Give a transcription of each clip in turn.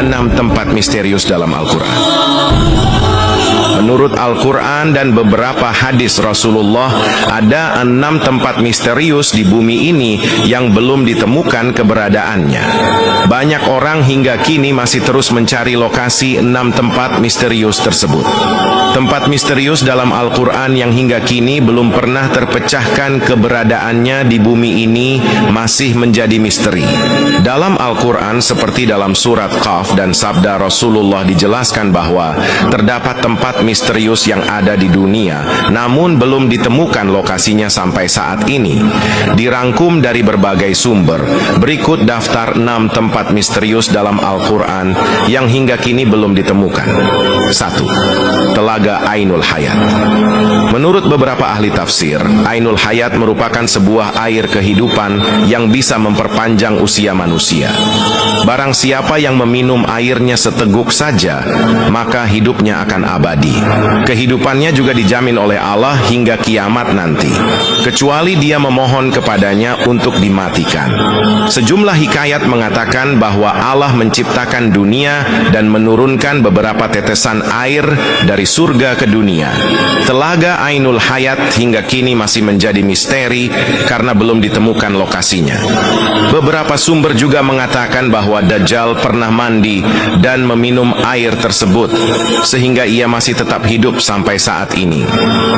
6 tempat misterius dalam Al-Quran. Menurut Al-Quran dan beberapa hadis Rasulullah, ada 6 tempat misterius di bumi ini yang belum ditemukan keberadaannya. Banyak orang hingga kini masih terus mencari lokasi 6 tempat misterius tersebut. Tempat misterius dalam Al-Quran yang hingga kini belum pernah terpecahkan keberadaannya di bumi ini masih menjadi misteri. Dalam Al-Quran seperti dalam surat Qaf dan sabda Rasulullah dijelaskan bahwa terdapat tempat misterius yang ada di dunia, namun belum ditemukan lokasinya sampai saat ini. Dirangkum dari berbagai sumber, berikut daftar 6 tempat misterius dalam Al-Quran yang hingga kini belum ditemukan. 1. Telaga Ainul Hayat. Menurut beberapa ahli tafsir, Ainul Hayat merupakan sebuah air kehidupan yang bisa memperpanjang usia manusia. Barang siapa yang meminum airnya seteguk saja, maka hidupnya akan abadi. Kehidupannya juga dijamin oleh Allah hingga kiamat nanti, kecuali dia memohon kepadanya untuk dimatikan. Sejumlah hikayat mengatakan bahwa Allah menciptakan dunia dan menurunkan beberapa tetesan air dari surga ke dunia. Telaga Ainul Hayat hingga kini masih menjadi misteri karena belum ditemukan lokasinya. Beberapa sumber juga mengatakan bahwa Dajjal pernah mandi dan meminum air tersebut, sehingga ia masih tetap hidup sampai saat ini.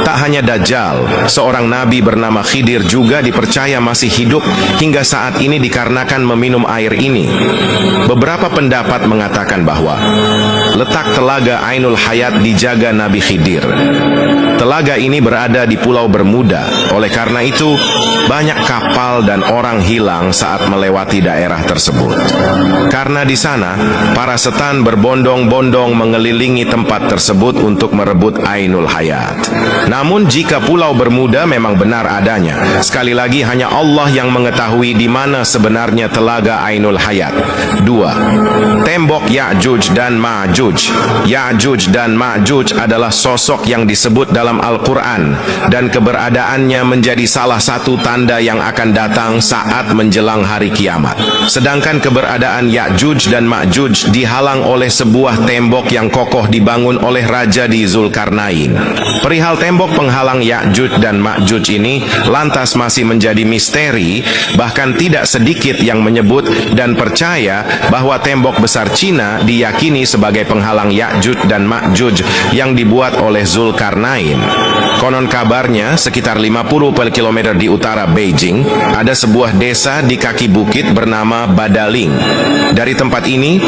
Tak hanya Dajjal, seorang nabi bernama Khidir juga dipercaya masih hidup hingga saat ini dikarenakan meminum air ini. Beberapa pendapat mengatakan bahwa letak telaga Ainul Hayat dijaga Nabi Khidir. Telaga ini berada di Pulau Bermuda. Oleh karena itu, banyak kapal dan orang hilang saat melewati daerah tersebut. Karena di sana, para setan berbondong-bondong mengelilingi tempat tersebut untuk merebut Ainul Hayat. Namun jika Pulau Bermuda memang benar adanya, sekali lagi hanya Allah yang mengetahui di mana sebenarnya telaga Ainul Hayat. 2. Tembok Ya'juj dan Ma'juj. Ya'juj dan Ma'juj adalah sosok yang disebut dalam Al-Quran, dan keberadaannya menjadi salah satu tanda yang akan datang saat menjelang hari kiamat. Sedangkan keberadaan Ya'juj dan Ma'juj dihalang oleh sebuah tembok yang kokoh dibangun oleh raja di Zulkarnain. Perihal tembok penghalang Ya'juj dan Ma'juj ini lantas masih menjadi misteri, bahkan tidak sedikit yang menyebut dan percaya bahwa tembok besar Cina diyakini sebagai penghalang Ya'juj dan Ma'juj yang dibuat oleh Zulkarnain. Konon kabarnya sekitar 50 km di utara Beijing ada sebuah desa di kaki bukit bernama Badaling. Dari tempat ini